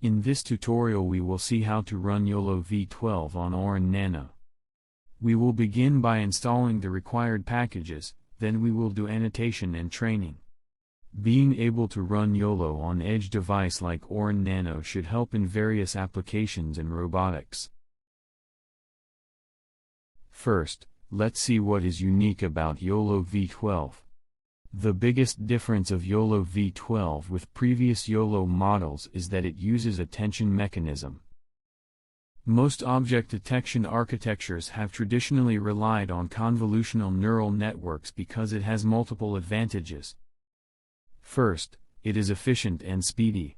In this tutorial we will see how to run Yolov12 on Orin Nano. We will begin by installing the required packages, then we will do annotation and training. Being able to run Yolo on edge device like Orin Nano should help in various applications in robotics. First, let's see what is unique about Yolov12. The biggest difference of Yolov12 with previous Yolo models is that it uses attention mechanism. Most object detection architectures have traditionally relied on convolutional neural networks because it has multiple advantages. First, it is efficient and speedy.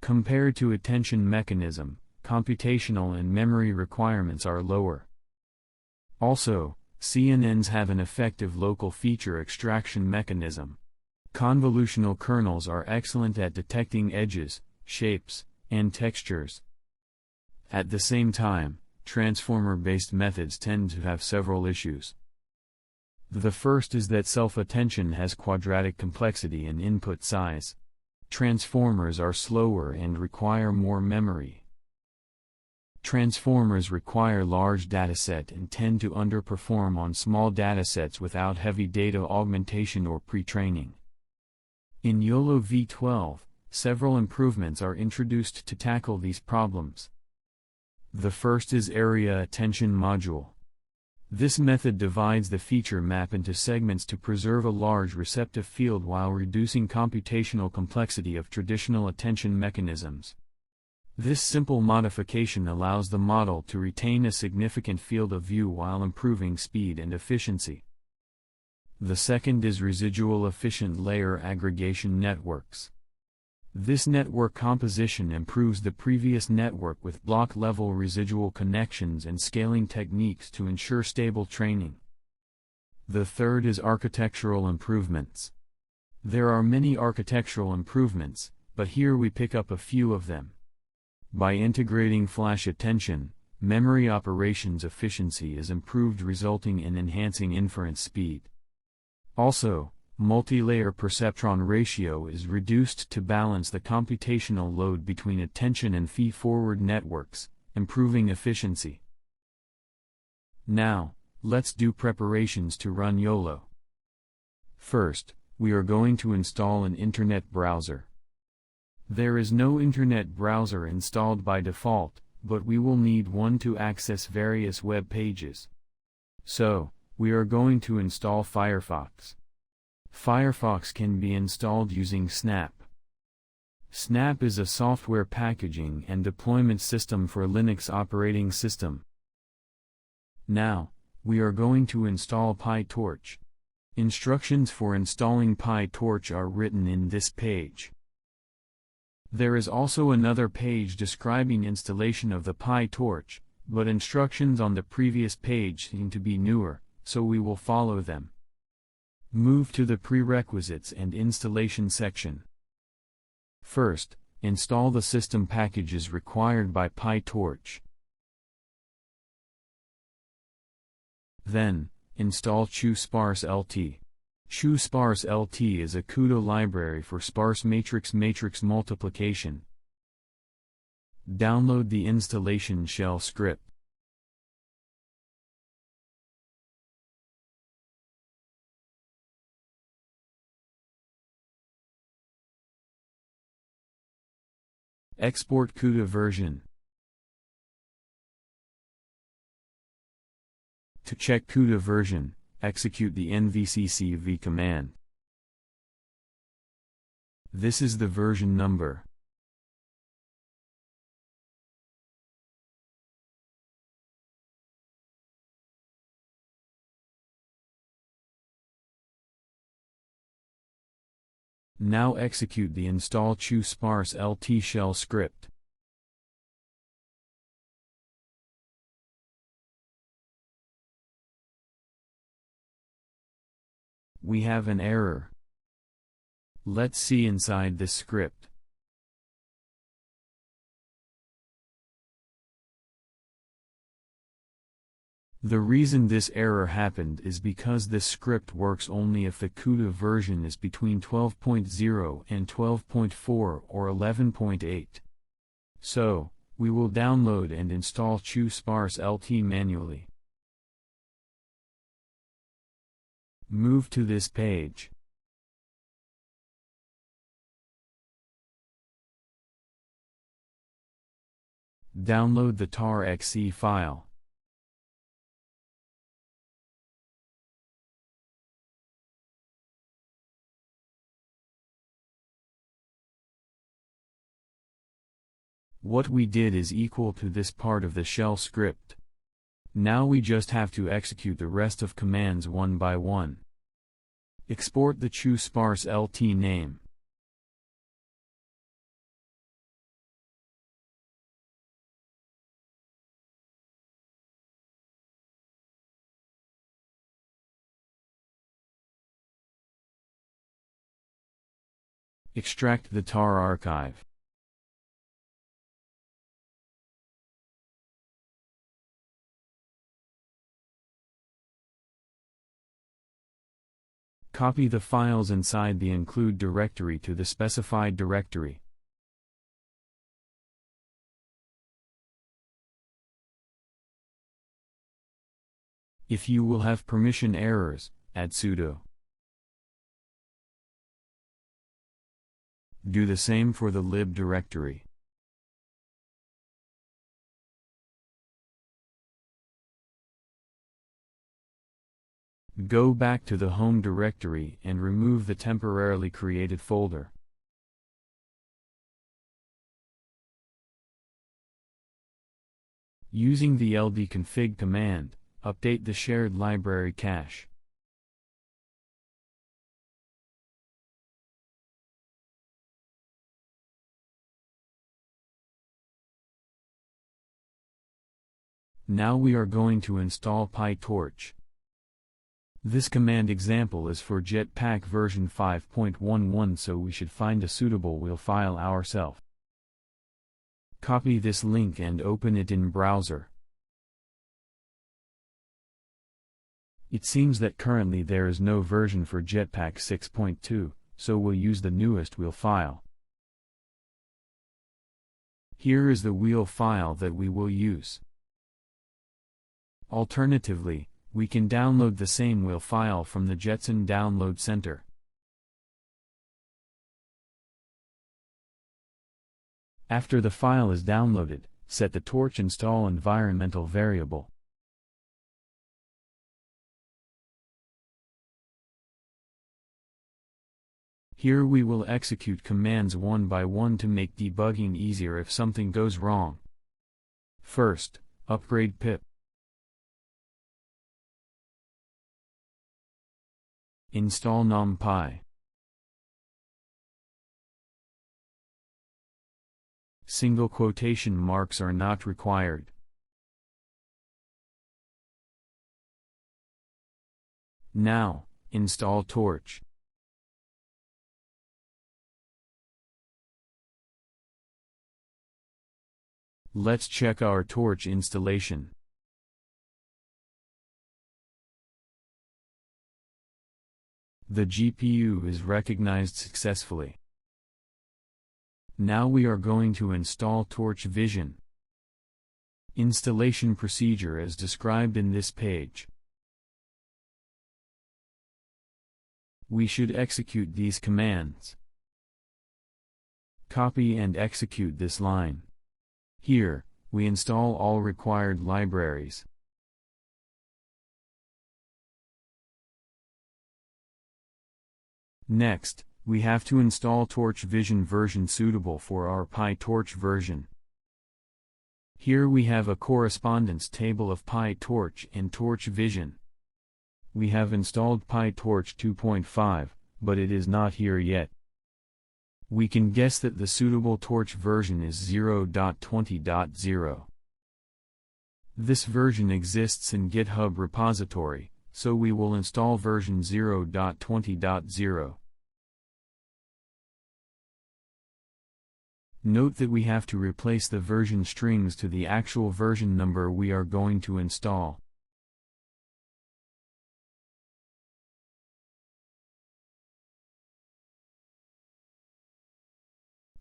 Compared to attention mechanism, computational and memory requirements are lower. Also, CNNs have an effective local feature extraction mechanism. Convolutional kernels are excellent at detecting edges, shapes, and textures. At the same time, transformer-based methods tend to have several issues. The first is that self-attention has quadratic complexity and input size. Transformers are slower and require more memory. Transformers require large dataset and tend to underperform on small datasets without heavy data augmentation or pre-training. In Yolov12, several improvements are introduced to tackle these problems. The first is Area Attention Module. This method divides the feature map into segments to preserve a large receptive field while reducing computational complexity of traditional attention mechanisms. This simple modification allows the model to retain a significant field of view while improving speed and efficiency. The second is Residual Efficient Layer Aggregation Networks. This network composition improves the previous network with block-level residual connections and scaling techniques to ensure stable training. The third is Architectural Improvements. There are many architectural improvements, but here we pick up a few of them. By integrating flash attention, memory operations efficiency is improved, resulting in enhancing inference speed. Also, multi-layer perceptron ratio is reduced to balance the computational load between attention and feed-forward networks, improving efficiency. Now, let's do preparations to run Yolo. First, we are going to install an internet browser. There is no internet browser installed by default, but we will need one to access various web pages. So, we are going to install Firefox. Firefox can be installed using Snap. Snap is a software packaging and deployment system for Linux operating system. Now, we are going to install PyTorch. Instructions for installing PyTorch are written in this page. There is also another page describing installation of the PyTorch, but instructions on the previous page seem to be newer, so we will follow them. Move to the prerequisites and installation section. First, install the system packages required by PyTorch. Then, install ChewSparse-LT. ChewSparse-LT is a CUDA library for sparse matrix multiplication. Download the installation shell script. Export CUDA version. To check CUDA version, execute the nvccv command. This is the version number. Now execute the install ChewSparse-LT shell script. We have an error. Let's see inside this script. The reason this error happened is because this script works only if the CUDA version is between 12.0 and 12.4 or 11.8. So, we will download and install ChewSparse-LT manually. Move to this page. Download the tar.exe file. What we did is equal to this part of the shell script. Now we just have to execute the rest of commands one by one. Export the ChewSparse-LT name. Extract the tar archive. Copy the files inside the include directory to the specified directory. If you will have permission errors, add sudo. Do the same for the lib directory. Go back to the home directory and remove the temporarily created folder. Using the ldconfig command, update the shared library cache. Now we are going to install PyTorch. This command example is for Jetpack version 5.11, so we should find a suitable WYL file ourselves. Copy this link and open it in browser. It seems that currently there is no version for Jetpack 6.2, so we'll use the newest WYL file. Here is the WYL file that we will use. Alternatively, we can download the same WYL file from the Jetson Download Center. After the file is downloaded, set the torch install environmental variable. Here we will execute commands one by one to make debugging easier if something goes wrong. First, upgrade pip. Install numpy. Single quotation marks are not required. Now, install Torch. Let's check our Torch installation. The GPU is recognized successfully. Now we are going to install Torchvisioin. Installation procedure as described in this page. We should execute these commands. Copy and execute this line. Here, we install all required libraries. Next, we have to install Torchvisioin version suitable for our PyTorch version. Here we have a correspondence table of PyTorch and Torchvisioin. We have installed PyTorch 2.5, but it is not here yet. We can guess that the suitable Torch version is 0.20.0. This version exists in GitHub repository, so we will install version 0.20.0. Note that we have to replace the version strings to the actual version number we are going to install.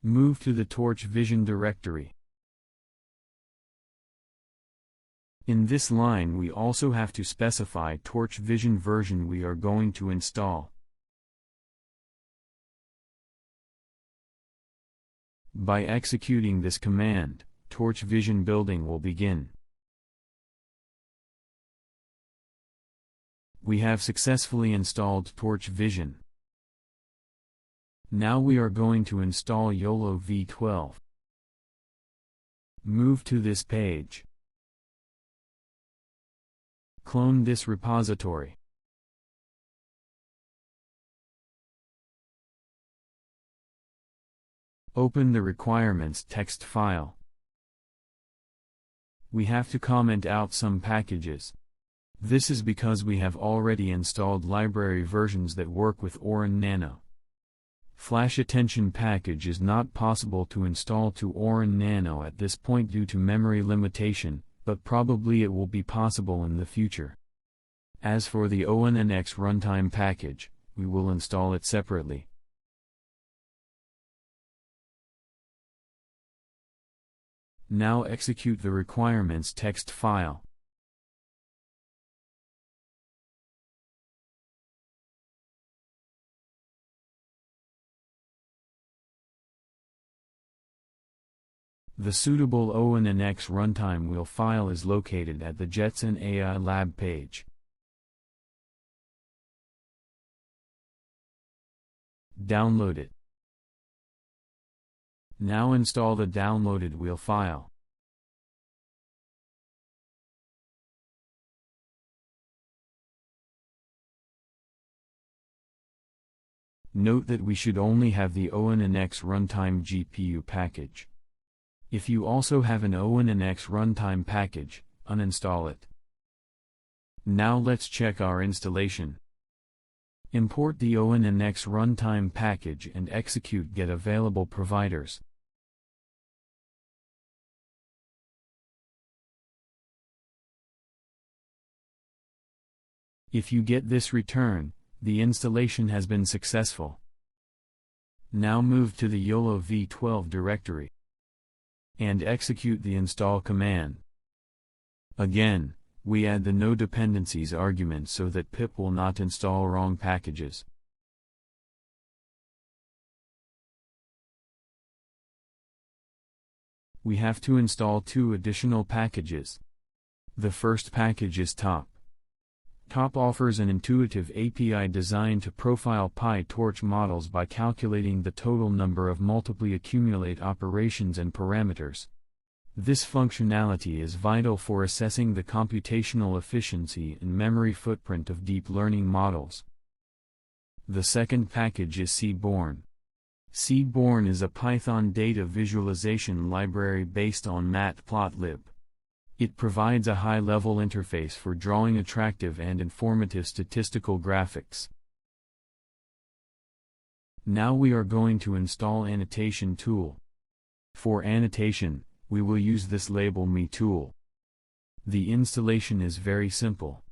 Move to the Torchvisioin directory. In this line we also have to specify Torchvisioin version we are going to install. By executing this command, Torchvisioin building will begin. We have successfully installed Torchvisioin. Now we are going to install Yolov12. Move to this page. Clone this repository. Open the requirements text file. We have to comment out some packages. This is because we have already installed library versions that work with Orin Nano. Flash Attention package is not possible to install to Orin Nano at this point due to memory limitation, but probably it will be possible in the future. As for the ONNX runtime package, we will install it separately. Now execute the requirements text file. The suitable ONNX runtime wheel file is located at the Jetson AI Lab page. Download it. Now install the downloaded wheel file. Note that we should only have the ONNX runtime GPU package. If you also have an ONNX runtime package, uninstall it. Now let's check our installation. Import the ONNX runtime package and execute get available providers. If you get this return, the installation has been successful. Now move to the Yolov12 directory and execute the install command. Again, we add the no dependencies argument so that pip will not install wrong packages. We have to install 2 additional packages. The first package is Top. Top offers an intuitive API designed to profile PyTorch models by calculating the total number of multiply accumulate operations and parameters. This functionality is vital for assessing the computational efficiency and memory footprint of deep learning models. The second package is Seaborn. Seaborn is a Python data visualization library based on matplotlib. It provides a high-level interface for drawing attractive and informative statistical graphics. Now we are going to install annotation tool. For annotation, we will use this labelme tool. The installation is very simple.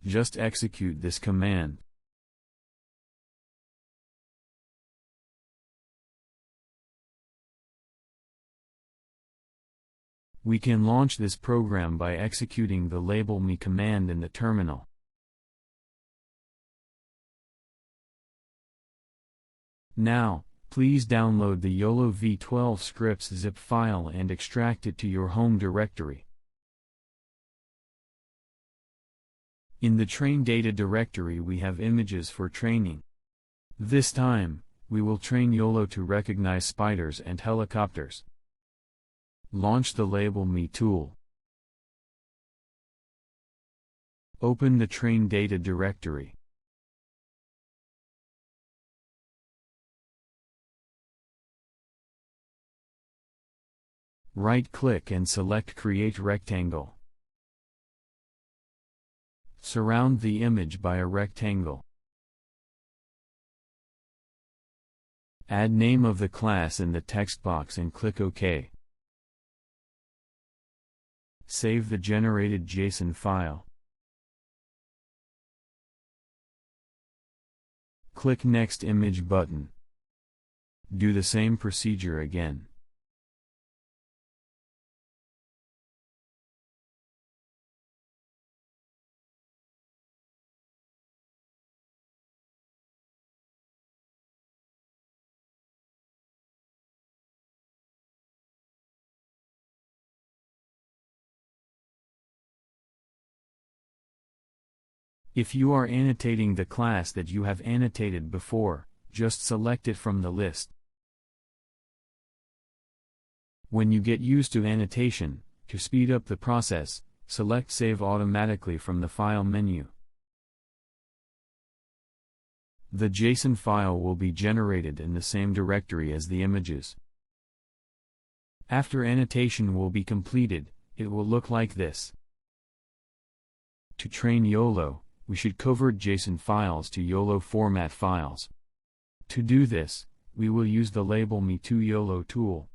Just execute this command. We can launch this program by executing the labelme command in the terminal. Now, please download the Yolov12 scripts zip file and extract it to your home directory. In the train data directory we have images for training. This time, we will train Yolo to recognize spiders and helicopters. Launch the labelme tool. Open the train data directory. Right-click and select Create Rectangle. Surround the image by a rectangle. Add name of the class in the text box and click OK. Save the generated JSON file. Click Next Image button. Do the same procedure again. If you are annotating the class that you have annotated before, just select it from the list. When you get used to annotation, to speed up the process, select Save Automatically from the File menu. The JSON file will be generated in the same directory as the images. After annotation will be completed, it will look like this. To train Yolo, we should convert JSON files to Yolo format files. To do this, we will use the labelme2Yolo tool.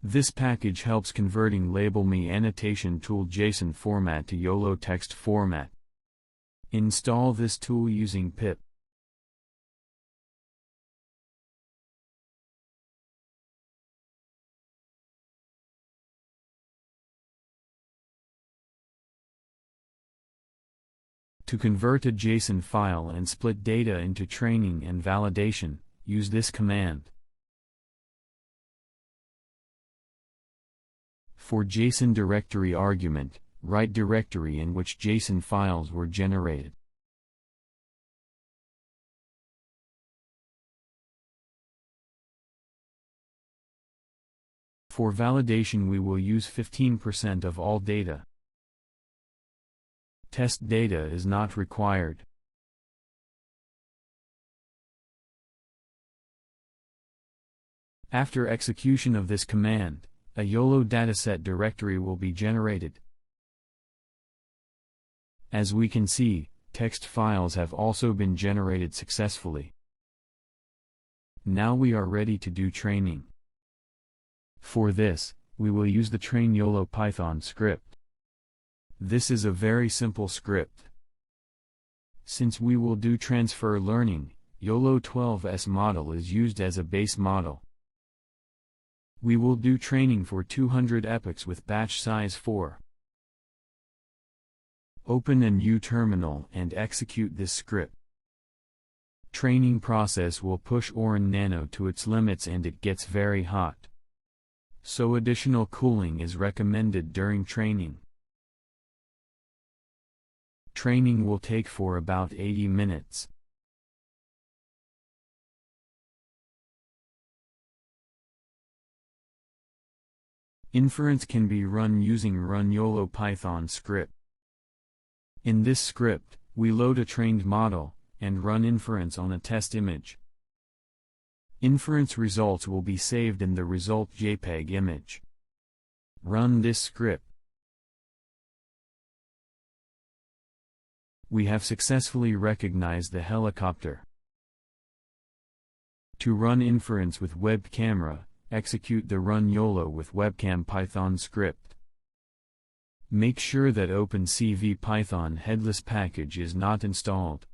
This package helps converting labelme annotation tool JSON format to Yolo text format. Install this tool using pip. To convert a JSON file and split data into training and validation, use this command. For JSON directory argument, write directory in which JSON files were generated. For validation we will use 15% of all data. Test data is not required. After execution of this command, a Yolo dataset directory will be generated. As we can see, text files have also been generated successfully. Now we are ready to do training. For this, we will use the train Yolo Python script. This is a very simple script. Since we will do transfer learning, Yolo12's model is used as a base model. We will do training for 200 epochs with batch size 4. Open a new terminal and execute this script. Training process will push Orin Nano to its limits and it gets very hot. So additional cooling is recommended during training. Training will take for about 80 minutes. Inference can be run using Run YOLO Python script. In this script, we load a trained model, and run inference on a test image. Inference results will be saved in the result JPEG image. Run this script. We have successfully recognized the helicopter. To run inference with web camera, execute the Run YOLO with webcam Python script. Make sure that OpenCV Python headless package is not installed.